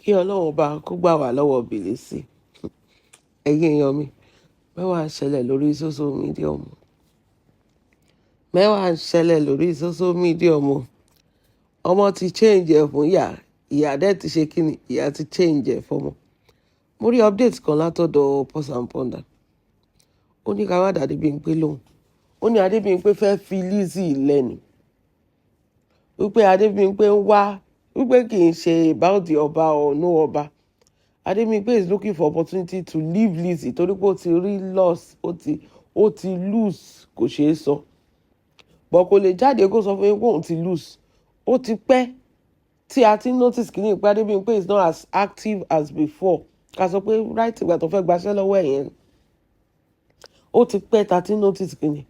kí ọlọ́run bá kó gbà wá lọ́wọ́ bìlísì. ẹ̀yin èèyàn mi, mẹ́wàá ń ṣẹlẹ̀ lórí social media mu. mẹ́wàá ń ṣẹlẹ̀ lórí social media mu. ọmọ ti change ẹ̀ fún ìyá, ìyá dẹ̀ ti ṣe kíni, ìyá ti change ẹ̀ fọmọ. mo rí update kan látọ̀dọ̀ Pause and Ponder. ó ní ká má dá Adebimpe lóhùn. ó ní Adebimpe fẹ́ fi Lizzy lẹ́nu. wípé Adebimpe ń wá, wípé kì í ṣe about the ọba or no ọba. Adebimpe is looking for opportunity to leave Lizzy torí pé ó ti rí loss, ó ti lose, kò ṣeé sọ. But kò lè jáde kó sọ fún yín pé òun ti lose. ó ti pẹ́ tí a ti notice kìíní pé Adebimpe is not as active as before. ká sọ pé right ìgbà tó fẹ́ gbaṣẹ́ lọ́wọ́ ẹ̀yẹn. ó ti pẹ́ tá a ti notice kìíní.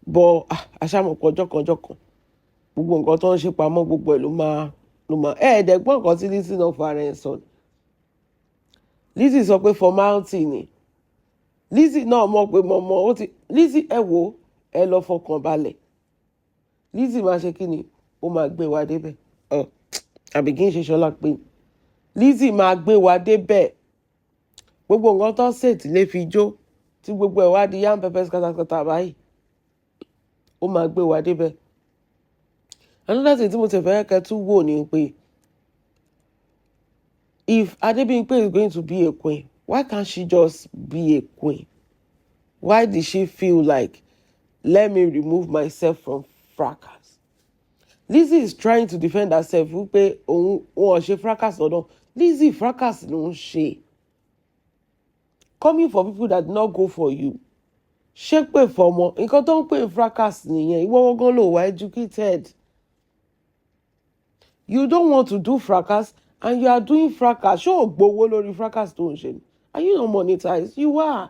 But àṣàmọ̀pọ̀ ọjọ́ kan gbogbo nǹkan tó ń ṣe pamọ́ gbogbo ẹ̀ ló máa ẹ̀ẹ́dẹ̀gbọ́n nǹkan tí Lizzy náà fara ẹ̀ sọ. Lizzy sọ pé formality ni. Lizzy náà mọ̀ pé mọ̀mọ́ ó ti Lizzy ẹ wò ẹ lọ fọkàn balẹ̀. Lizzy máa ṣe kí ni, ó máa gbé wa débẹ̀. àbí kí n ṣe ṣọlá pé Lizzy máa gbé wa débẹ̀. gbogbo nǹkan tó ṣètì lè fi jó tí gbogbo ẹ̀ wá di yam pepper scatter báyìí, ó máa gbé wa débẹ̀. another thing tí mo ti fẹ́ kẹ́ tún wò ni pé if Adebimpe is going to be a queen, why can't she just be a queen? Why did she feel like, let me remove myself from fracas? Lizzy is trying to defend herself wípé òun ò ṣe fracas ọ̀dọ̀. Lizzy fracas ló ń ṣe. Coming for people that did not go for you. ṣé pé fọmọ nǹkan tó ń pè fracas nìyẹn. ìwọ gangan ló wà educated. You don't want to do fracas and you are doing fracas. Ṣé o gbowó lórí fracas tó ń ṣe ni? Are you not monetized? You are.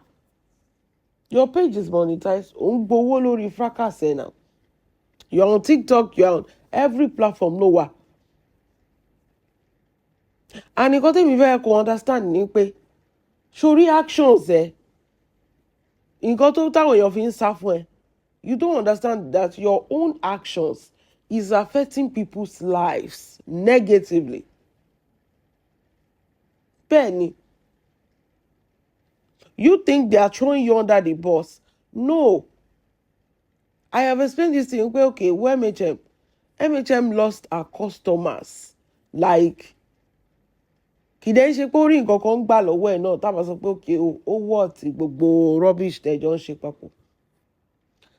Your page is monetized. O ń gbowó lórí fracas ẹ̀ náà. You are on TikTok, you are on every platform ló wà. And nǹkan tẹ́mi fẹ́ kó understand ni pé sórí actions ẹ̀, nǹkan tó táwọn èèyàn fi ń sá fún ẹ, you don't understand that your own actions is affecting people's lives negatively. Bẹ́ẹ̀ni, you think they are throwing you under the bus. No. I have explained this thing. Okay, where MHM lost our customers. Like, kì dẹ́ ṣe pé ó rí nǹkan kan gbà lọ́wọ́ ẹ̀ náà tábà sọ pé okay, ó wọ̀ tí gbogbo rubbish tẹ̀jọ́ ń ṣe papọ̀.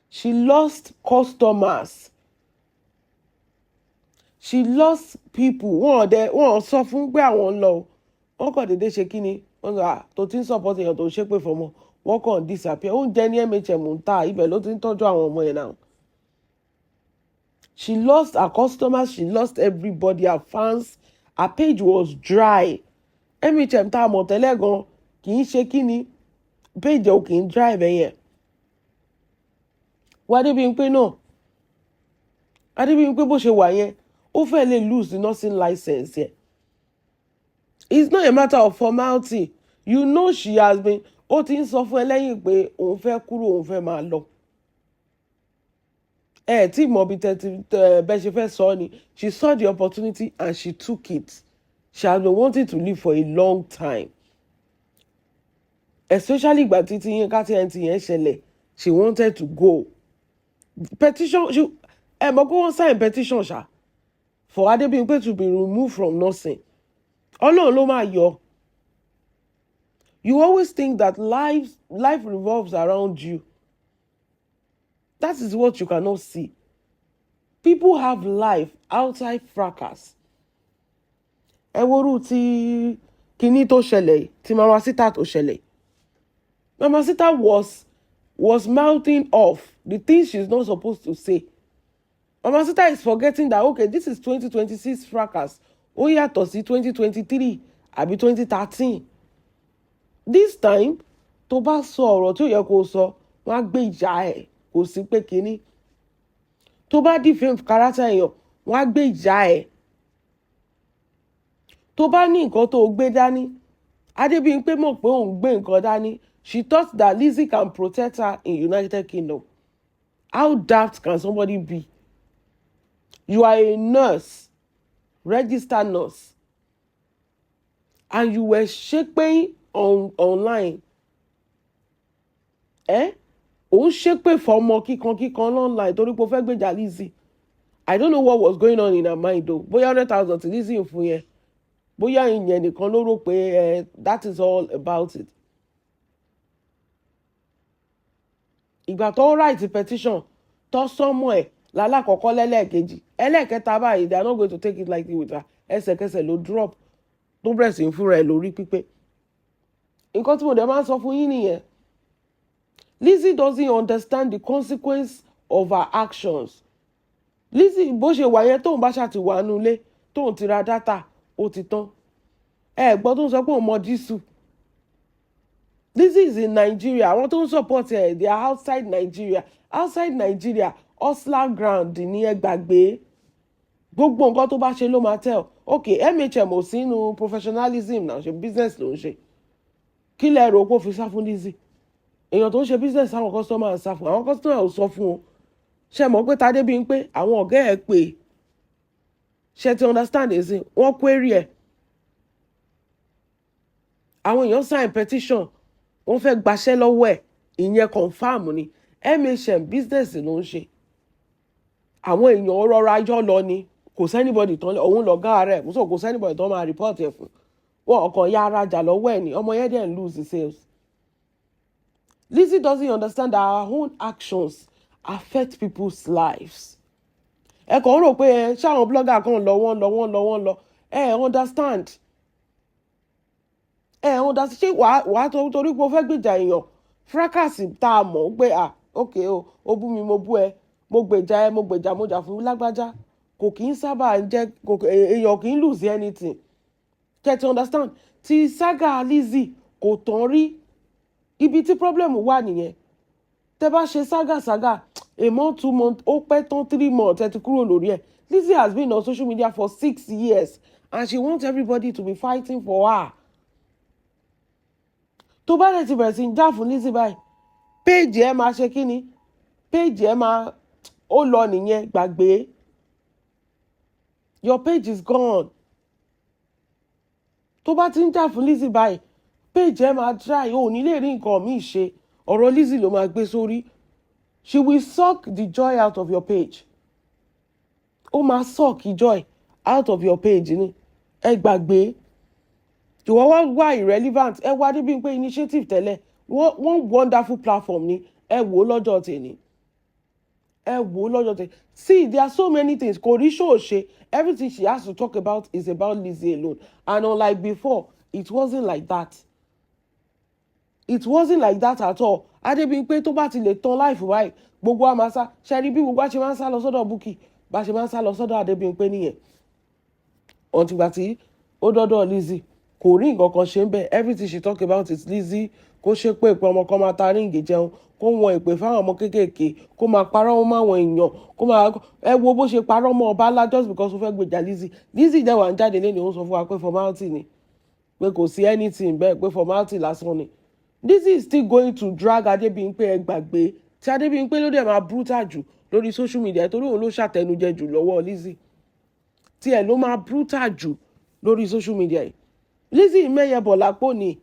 She lost customers. She lost people. wọ́n sọ fún pé àwọn ń lọ. wọ́n kàn déédéé ṣe kí ni, wọ́n sọ tó ti ń support èèyàn tó ń ṣépè fọmọ, wọ́n kàn disappear. oúnjẹ ní MHM ń tà, ibẹ̀ ló ti ń tọ́jú àwọn ọmọ ẹ̀ náà. She lost her customers, she lost everybody, her fans. Her page was dry. MHM tá a mọ̀ tẹ́lẹ̀ gan kì í ṣe kí ni, page ò kì í dry bẹ́yẹn. wọ́n Adebimpe náà, Adebimpe bó ṣe wà yẹn, ó fẹ́ lè lose the nursing license yẹn. It's not a matter of formality. You know she has been, ó ti ń sọ fún ẹ lẹ́yìn pé òun fẹ́ kúrò, òun fẹ́ máa lọ. Tí mo bí bẹ́ẹ̀ ṣe fẹ́ sọ ni, she saw the opportunity and she took it. She has been wanting to live for a long time. Especially ìgbà tí Yínká TNT yẹn ṣẹlẹ̀, she wanted to go. Petition, mọ̀ pé wọ́n sign petition ṣá for Adebimpe to be removed from nursing. Ọlọ́run ló máa yọ. You always think that life revolves around you. That is what you cannot see. People have life outside fracas. Ẹ worú tí kíní tó ṣẹlẹ̀, tí Mama Sita tó ṣẹlẹ̀. Mama Sita was mouthing off the things she's not supposed to say. Mama Sita is forgetting that, okay, this is 2026 fracas. Ó yàtọ̀ sí 2023 àbí 2013. This time, tó bá sọ ọ̀rọ̀ tí ó yẹ kó sọ, wọ́n á gbé ìjà ẹ̀, kò sí pé kíní. Tó bá defame character èèyàn, wọ́n á gbé ìjà ẹ̀. Tó bá ní nǹkan tó gbé dání, Adebimpe mọ̀ pé òun gbé nǹkan dání. She thought that Lizzy can protect her in United Kingdom. How daft can somebody be? You are a nurse, registered nurse. and you were ṣépè online òun ṣépè fọmọ kíkan online torí pé ó fẹ́ gbèjà Lizzy. I don't know what was going on in her mind though. Bóyá 100,000 tí Lizzy ń fún yẹn. Bóyá ìyẹn nìkan ló rò pé that is all about it. Ìgbà tó write petition tó sọmọ ẹ̀ lálákọ̀ọ́kọ́ lẹ́lẹ́ẹ̀kejì ẹlẹ́ẹ̀kẹta báyìí they are not going to take it lightly with her. Ẹsẹ̀kẹsẹ̀ ló drop tó bẹ̀rẹ̀ sí fúnra ẹ̀ lórí pípé. Nǹkan tí mo dẹ̀ máa ń sọ fún yín nìyẹn. Lizzy doesn't understand the consequence of her actions. Lizzy bó ṣe wà yẹn tóun bá ṣàtìwà nulẹ̀ tóun ti ra dátà ó ti tán. Gbọ́ tó ń sọ pé òun mọ dísù. Lizzy is in Nigeria. Àwọn tó ń support ẹ̀ they are outside Nigeria. Outside Nigeria hustler ground ní ẹ gbàgbé. Gbogbo nǹkan tó bá ṣe ló máa tell. Okay, MHM ò sínú professionalism náà ṣe business ló ń ṣe. Kí lẹ rò pé ó fi sá fún Lizzy? Èèyàn tó ń ṣe business àwọn customer ń sá fún. Àwọn customer ò sọ fún o. Ṣé mọ̀ pé Adebimpe àwọn ọ̀gá ẹ̀ pé ṣe ti understand èsì wọ́n query ẹ̀. Àwọn èèyàn sign petition wọ́n fẹ́ gbaṣẹ́ lọ́wọ́ ẹ̀ ìyẹn confam ni MHM business ló ń ṣe. Àwọn èèyàn rọra yọ lọ ni kò sẹ́nibọ̀dì tán òun lọ̀gá rẹ̀ kò sẹ́nibọ̀dì tán máa report ẹ̀ fún wọn ọkàn ya arajà lọ́wọ́ ẹ̀ ni ọmọ yẹn dẹ̀ ń lose the sales. Lizzy doesn't understand that her own actions affect people's lives. Ẹ kàn rò pé ṣáwọn blogger kan lọ wọ́n lọ understand. Understand ṣé wàá torí pé o fẹ́ gbèjà èèyàn fracas tá a mọ̀ pé okay o bú mi mo bú ẹ mo gbèjà ẹ mo jà fún lágbájá kò kì í sábà jẹ́ èèyàn kì í lose anything. Kẹ́tì understand ti saga Lizzy kò tán rí ibi tí problem wà nìyẹn. Tẹ́ bá ṣe saga a month 2 months ó pẹ́ tán 3 months ẹ ti kúrò lórí ẹ̀. Lizzy has been on social media for 6 years and she wants everybody to be fighting for her. Tó bá dẹ̀ ti bẹ̀rẹ̀ sí jà fún Lizzy báyìí page ẹ máa ṣe kí ni page ẹ máa ó lọ nìyẹn gbàgbé. Your page is gone. Tó bá ti ń jà fún Lizzy báyìí page ẹ máa dry ò ní lè rí nǹkan míì ṣe ọ̀rọ̀ Lizzy ló máa gbé sórí. She will suck the joy out of your page. Ó máa suck the joy out of your page ni ẹ gbàgbé. Ìwọ wá irrelevant ẹ wá Adebimpe initiative tẹ́lẹ̀ one wonderful platform ni ẹ wò lọ́jọ́ tèmi. See, there are so many things. Korisho, everything she has to talk about is about Lizzy alone. And unlike before, it wasn't like that. It wasn't like that at all. Adebimpe tó bá ti lè tán life wáyé gbogbo àmàṣà ṣẹ́rí bí gbogbo àṣẹ máa ń sá lọ sọ́dọ̀ Bukky bá ṣe máa ń sá lọ sọ́dọ̀ Adebimpe nìyẹn. Ọ̀tìgbà tí ó dọ́dọ̀ Lizzy kò rí nǹkan kan ṣe ń bẹ̀. Everything she talk about is Lizzy kó ṣe pé ìpè ọmọ kan máa ta ríǹgì jẹun kó wọn ìpè fáwọn ọmọ kéékèèké kó máa parọ́ mọ́ àwọn èèyàn kó máa ẹ wo bó ṣe parọ́ mọ́ ọba ńlá just because ó fẹ́ gbèjà Lizzy. Lizzy dẹ̀ wà ń jáde lẹ́nu ó sọ fún wa pé formality ni pé kò sí anything bẹ́ẹ̀ pé formality lásán ni. Lizzy is still going to drag Adebimpe ẹ gbàgbé tí Adebimpe ló dẹ̀ máa brutal jù lórí social media torí òun ló ṣàtẹnujẹ jù lọ́wọ́ Lizzy tí ẹ ló máa brutal jù lórí social media yìí. Lizzy mẹ́yẹ bọ̀ lápò ni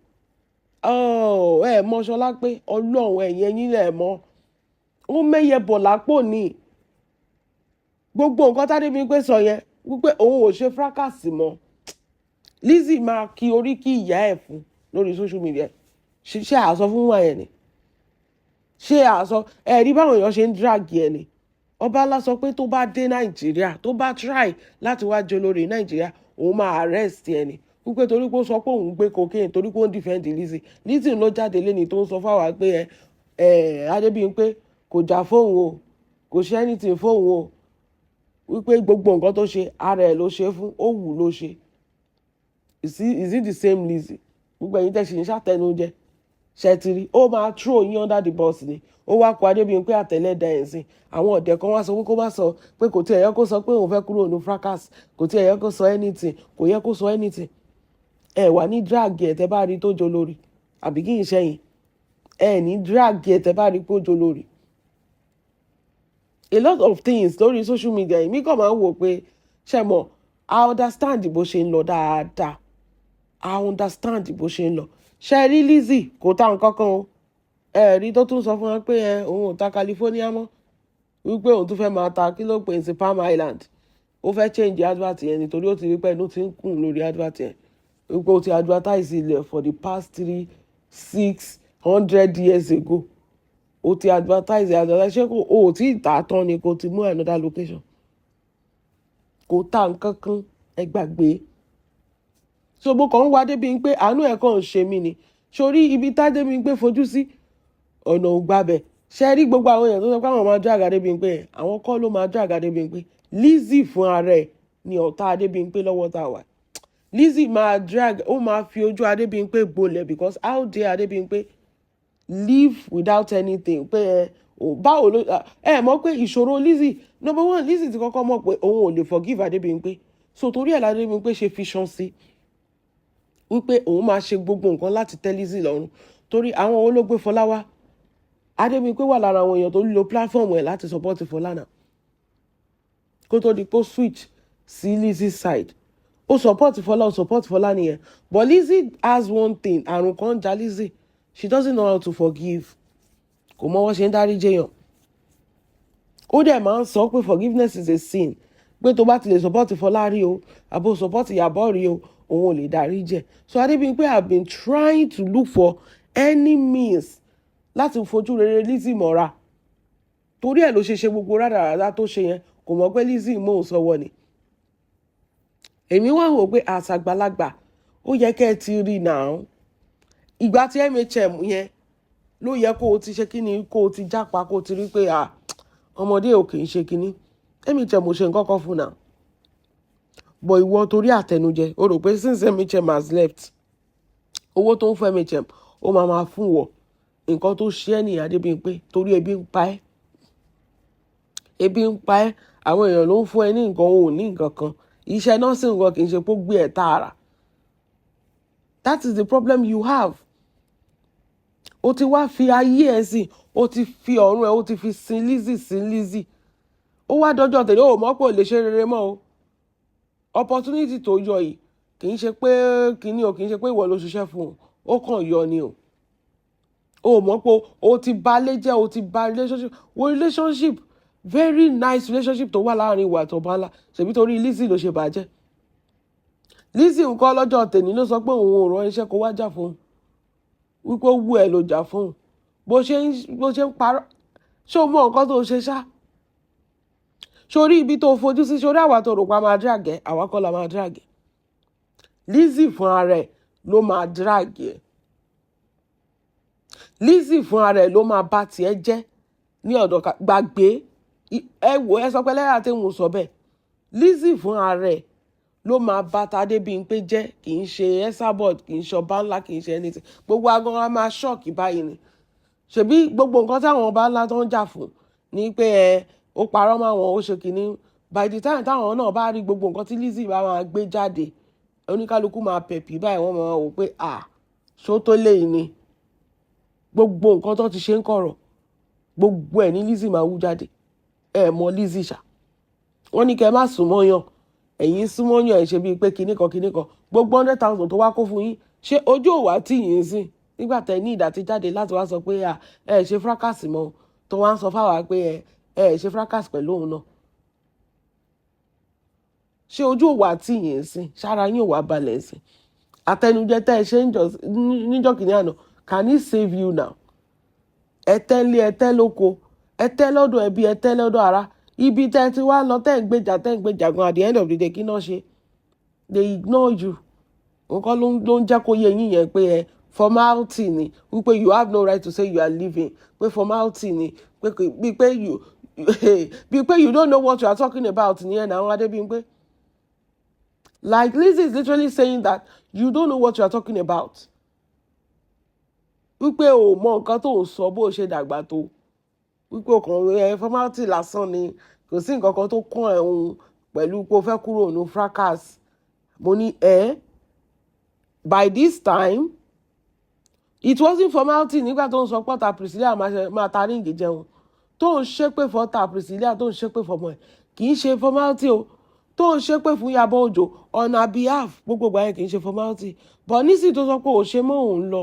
mọ Ṣọlá pé Ọlọ́run ẹ̀yìn ẹ̀yìn lẹ̀ mọ́ ó mẹ́yẹ bọ̀ lápò ni gbogbo nǹkan t'Adebimpe sọ yẹn wípé òun ò ṣe fracas mọ́ Lizzy máa kí orí kí ìyá ẹ̀ fún lórí social media ṣe àsọ fún wa yẹn ni ṣe àsọ ẹ̀rí báwọn èèyàn ṣe ń drag yẹn ni ọba ńlá sọ pé tó bá dé Nàìjíríà tó bá try láti wá jẹ olórí Nàìjíríà òun máa arrest ẹ ni wípé torí pé ó sọ pé òun gbé cocaine torí pé ó ń defend Lizzy. Lizzy ló jáde lẹ́ni tó ń sọ fáwa pé Adebimpe kò jà fóun o kò ṣe anything fóun o wípé gbogbo nǹkan tó ṣe ara ẹ̀ ló ṣe fún ó wù ló ṣe. Is it the same Lizzy? Gbogbo ẹ̀yin tẹ́ ṣe ń ṣàtẹnujẹ ṣẹtiri ó máa throw yín under the bus ni ó wá kó Adebimpe àtẹlẹdà ẹ̀ sìn àwọn ọ̀dẹ̀ kan wá sọ pé kó má sọ pé kò tí ẹ̀ yẹ kó sọ pé òun fẹ́ kúrò ní fracas kò tí ẹ̀ yẹ kó sọ anything kò yẹ kó sọ anything ẹ wà ní drag ẹ̀ tẹ́ bá rí tó jọ lórí àbí kí n ṣẹ́yìn ẹ ní drag ẹ̀ tẹ́ bá rí tó jọ lórí. A lot of things lórí social media yìí mi kàn máa ń wò pé ṣe mọ̀ I understand bó ṣe ń lọ dáadáa I understand bó ṣe ń lọ ṣe rí Lizzy kò ta nǹkan kan o ẹ̀rí tó tún sọ fún wa pé òun ò ta California mọ́ wípé òun tún fẹ́ máa ta kí ló pè sí Palm Island ó fẹ́ change advert yẹn nítorí ó ti rí pé inú ti ń kùn lórí advert yẹn wípé ó ti advertise ilẹ̀ for the past 300 years ago ó ti advertise ṣé kò ó tí ì tà tán ni kò ti mú another location kò ta nǹkan kan ẹ gbàgbé so bó kàn ń wá Adébímpé àánú ẹ̀ kàn ń ṣe mí ni sórí ibi tá Adébímpé fojú sí ọ̀nà ògbàbẹ̀ ṣe rí gbogbo àwọn èèyàn tó sọ pé àwọn máa drag Adébímpé yẹn àwọn kọ́ ló máa drag Adébímpé Lizzy fún ara ẹ̀ ni ọ̀tá Adébímpé lọ́wọ́ tá a wà Lizzy máa drag ó máa fi ojú Adébímpé gbolẹ̀ because how dare Adébímpé live without anything pé báwo ló mọ̀ pé ìṣòro Lizzy number one Lizzy ti kọ́kọ́ mọ̀ pé òun ò lè forgive Adébímpé so torí ẹ̀ l'Adébímpé ṣe fi ṣan sí wípé òun máa ṣe gbogbo nǹkan láti tẹ́ Lizzy lọ́rùn torí àwọn olóògbé Fọlá wá Adébímpé wà lára àwọn èèyàn tó lo platform ẹ̀ láti support Fọlá náà kó tó di pé ó switch sí Lizzy side ó support Fọlá nìyẹn but Lizzy has one thing àrùn kan já Lizzy she doesn't know how to forgive kò mọ wọ́n ṣe ń dárí jẹyàn ó dẹ̀ máa ń sọ pé forgiveness is a sin pé tó bá ti lè support Fọlá rí o àbò support Ìyábọ̀ rí o òun ò lè dárí jẹ so Adébímpé have been trying to look for any means láti fojú rere Lizzy mọ́ra torí ẹ̀ ló ṣe gbogbo rádaràdá tó ṣe yẹn kò mọ̀ pé Lizzy mò ń sọ́wọ́ ni èmi wá wò pé àṣàgbàlagbà ó yẹ kẹ́ ẹ ti rí náà ìgbà tí MHM yẹn ló yẹ kó o ti ṣe kíni kó o ti jápa kó o ti rí pé ọmọdé ò kì í ṣe kíní MHM ò ṣe nǹkan kan fún náà bọ̀ ìwọ torí àtẹnujẹ o rò pé since MHM has left owó tó ń fún MHM ó máa fún wọ nǹkan tó ṣe ẹ́ ní Adébímpé torí ebi ń pa ẹ́ àwọn èèyàn ló ń fún ẹ ní nǹkan òun ní nǹkan kan iṣẹ́ nọ́ọ̀sì nǹkan kì í ṣe pé ó gbé ẹ̀ tààrà that is the problem you have o ti wá fi ayé ẹ̀ sìn o ti fi ọ̀run ẹ̀ o ti fi sin Lizzy ó wá dọ́jọ́ tẹ̀lé o mọ̀ pé o lè ṣe rere mọ́ o opportunity tó yọ yìí kì í ṣe pé kíní o kì í ṣe pé ìwọ ló ṣiṣẹ́ fún o ó kàn yọ ni o mọ̀ pé o ti balẹ̀ jẹ́ o ti ba relationship very nice relationship tó wà láàrin ìwà àti ọba ńlá ṣèbí torí Lizzy ló ṣe bàjẹ́ Lizzy nǹkan lọ́jọ́ tèmi ló sọ pé òun ò rán iṣẹ́ kó wá jà fún un wípé ó wú ẹ ló jà fún un bó ṣe ń parọ́ ṣé o mọ nǹkan tó ṣe ṣá sórí ibi tó fojú sí sórí àwa tó rò pa máa drag àwa kọ́ la máa drag Lizzy fún ara ẹ̀ ló máa drag Lizzy fún ara ẹ̀ ló máa bá tiẹ̀ jẹ́ ní ọ̀dọ̀ gbàgbé ẹ wò ẹ sọ pé lẹ́yà tí mo sọ bẹ́ẹ̀ Lizzy fún ara ẹ̀ ló máa bá Adébímpé jẹ́ kì í ṣe Esabod kì í ṣe ọba ńlá kì í ṣe anything gbogbo agan wa máa ṣọ́ọ̀kì báyìí ni ṣebí gbogbo nǹkan táwọn ọba ńlá tó ń jà fún ni pé ó parọ́ mọ́ àwọn ó ṣe kìíní by the time táwọn náà bá rí gbogbo nǹkan tí Lizzy bá máa gbé jáde oníkálukú máa pẹ̀pì báyìí wọ́n máa wò pé ṣó tó léyìí ni gbogbo nǹkan tó ti ṣe ń kọ̀rọ̀ gbogbo ẹ̀ ní Lizzy máa wú jáde mọ Lizzy ṣá wọ́n ní kẹ́ má súnmọ́ yàn ẹ̀yin súnmọ́ yàn ẹ̀ ṣe bíi pé kinní kan gbogbo 100,000 tó wá kó fún yín ṣé ojú òwà tí yín sìn nígbà tẹ ní ìdàtí jáde láti wá sọ pé ẹ ṣe fracas mọ́ tó wá ń sọ fáwa pé ẹ ṣe fracas pẹ̀lú òun náà ṣé ojú òwà tí yín sìn ṣára yín òwà balẹ̀ sìn àtẹnujẹ tẹ́ ẹ ṣe níjọ́ kìíní àná can he save you now ẹtẹ́ lé ẹtẹ́ lóko ẹtẹ́ lọ́dọ̀ ẹbí ẹtẹ́ lọ́dọ̀ ara ibi tẹ́ ti wá lọ tẹ́ ń gbèjà gan at the end of the day kí náà ṣe they ignore you nǹkan ló ń jẹ́ kó yé yín yẹn pé formality ni wípé you have no right to say you are leaving pé formality ni pé you don't know what you are talking about nìyẹn náà Adébímpé like Lizzy is literally saying that you don't know what you are talking about wípé o mọ nǹkan tó ń sọ bó ṣe dàgbà tó wípé ọkàn formality lásán ni kò sí nǹkan kan tó kàn ẹ̀hún pẹ̀lú pé o fẹ́ kúrò ní fracas mo ní by this time it wasn't formality nígbà tó ń sọ pọ́ta Priscilla máa ta ríǹgì jẹun tó ń ṣépè fọ́ta Priscilla tó ń ṣépè fọmọ ẹ̀ kì í ṣe formality o tó ń ṣépè fún Ìyábọ̀ Òjó on her behalf gbogbo ìgbà yẹn kì í ṣe formality but nísìnyí tó sọ pé ò ṣe mọ́ òun lọ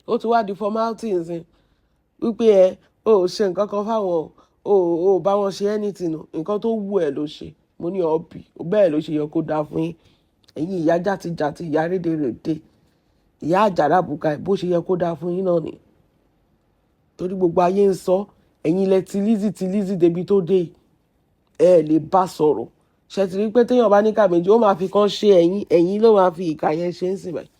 ó ti wá di formality nsìn wípé ò ṣe nǹkan kan fáwọn ò bá wọn ṣe anything nǹkan tó wù ẹ́ ló ṣe mo ní ọ̀bì bẹ́ẹ̀ ló ṣe yẹ kó dáa fún yín ẹ̀yin ìyá jàtijàti ìyá rédèrèdè ìyá àjàrà bùkà bó ṣe yẹ kó dáa fún yín náà ni torí gbogbo ayé ń sọ ẹ̀yin ilẹ̀ ti Lizzy débi tó dé ẹ lè bá sọ̀rọ̀ ṣe ti rí pé téèyàn bá ní ká méjì ó máa fi kan ṣe ẹ̀yin ló máa fi ìka yẹn ṣe ń sìn báyìí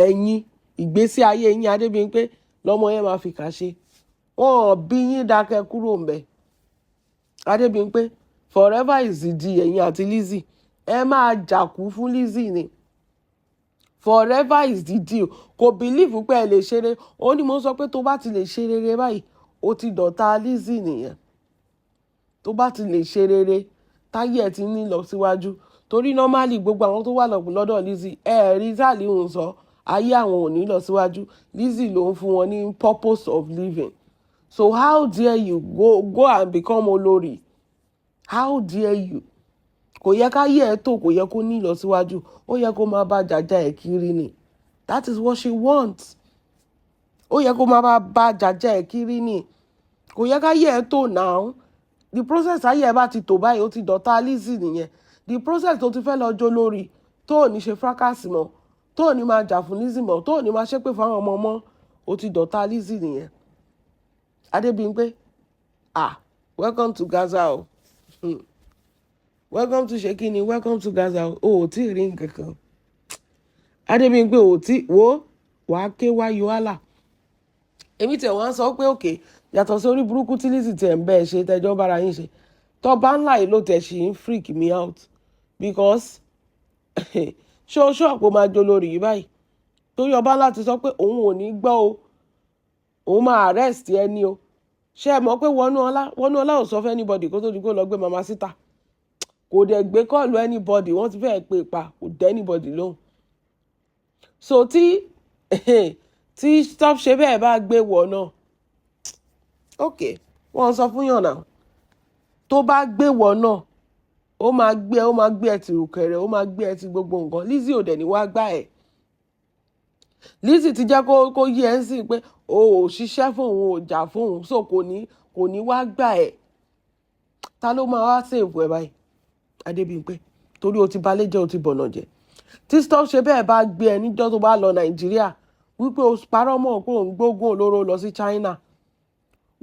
ẹ̀yin ìgbésí ayé yín Adébímpé lọ́mọ yẹn máa fi kà ṣe wọn bí yín dákẹ́ kúrò ń bẹ̀ Adébímpé forever is the day ẹ̀yin àti Lizzy ẹ máa jàkú fún Lizzy ni forever is the deal kò bìlíìfù pé ẹ lè ṣeré ó ní mo sọ pé tó bá ti lè ṣe rere báyìí ó ti dọ̀tá Lizzy nìyẹn tó bá ti lè ṣe rere táyé ẹ ti ní lọ síwájú torí normally gbogbo àwọn tó wà lọ́dọ̀ Lizzy rí sáàlì òun sọ ayé àwọn ò ní lọ síwájú Lizzy ló ń fún wọn ní purpose of living so how dare you go and become olórí how dare you kò yẹ ká yẹ ẹ tó kò yẹ kó ní ìlọsíwájú ó yẹ kó máa bá jàjà ẹ kiri ni that is what she wants ó yẹ kó máa bá jàjà ẹ kiri ni kò yẹ ká yẹ ẹ tó now the process ayé ẹ bá ti tò báyìí ó ti dọ̀tá Lizzy nìyẹn the process tó ti fẹ́ lọ jó lórí tó ò ní ṣe fracas mọ́ tó ò ní máa jà fún Lizzy mọ́ tó ò ní máa ṣépè fún àwọn ọmọ mọ́ ó ti dọ̀tá Lizzy nìyẹn Adébímpé welcome to Gaza o. Welcome to Shekini, welcome to Gaza. O ò tí ì rí nǹkan kan. Adébímpé ò tí wo wàá ké wá yohálà. Èmi tẹ̀ wọ́n sọ pé òkè yàtọ̀ sí orí burúkú tí Lizzy tẹ̀ ń bẹ́ẹ̀ ṣe tẹjọ́ bára yín ṣe. Tọ́ba ńlá yìí ló tẹ̀ ṣì ń freak me out because ṣó ọ̀pọ̀ máa jó lórí yìí báyìí. Torí ọba ńlá ti sọ pé òun ò ní gbọ́ o. Òun máa arrest ẹni o. Ṣé ẹ mọ̀ pé Wọnúọlá ò sọ fún anybody kó tó di kó lọ gbé mama síta. Kò dẹ̀ gbé kọ́ọ̀lù anybody wọ́n ti fẹ́ẹ́ pè pa kò dẹ́ anybody lóhùn so tí stop ṣe bẹ́ẹ̀ bá gbé wọ̀ náà ok wọ́n sọ fún yàn náà tó bá gbé wọ̀ náà ó máa gbé ẹ ti rùkẹ̀rẹ̀ ó máa gbé ẹ ti gbogbo nǹkan Lizzy ò dẹ̀ ní wá gbá ẹ̀ Lizzy ti jẹ́ kó yí ẹ ń sìn pé o ò ṣiṣẹ́ fún òun ò jà fún òun so kò ní wá gbá ẹ̀ ta ló máa wá sèvù ẹ báyìí Adébímpé torí o ti balẹ̀ jẹ́ o ti bọ̀nà jẹ́ tí stop ṣe bẹ́ẹ̀ bá gbé ẹ níjọ́ tó bá lọ Nàìjíríà wípé o parọ́ mọ́ pé òun gbógun olóró lọ sí China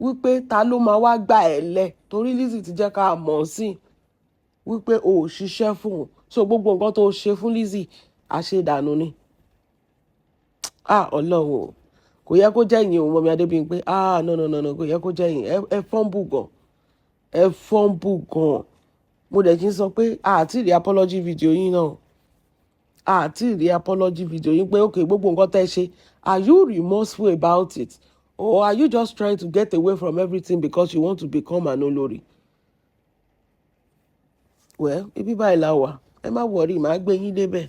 wípé ta ló máa wá gbà ẹ lẹ̀ torí Lizzy ti jẹ́ ká mọ̀ sí wípé o ò ṣiṣẹ́ fún un so gbogbo nǹkan tó ṣe fún Lizzy àṣedànù ni Ọlọ́run o kò yẹ kó jẹ́ yín o mọ́mí Adébímpé no kò yẹ kó jẹ́ yín ẹ fọ́nbù gan mo dẹ̀ kí n sọ pé àti rí apology video yín náà àti rí apology video yín pé okay gbogbo nǹkan tẹ́ ṣe are you remorseful about it or are you just trying to get away from everything because you want to become an olórí well ibi báyìí la wà ẹ má wọrí màá gbé yín débẹ̀.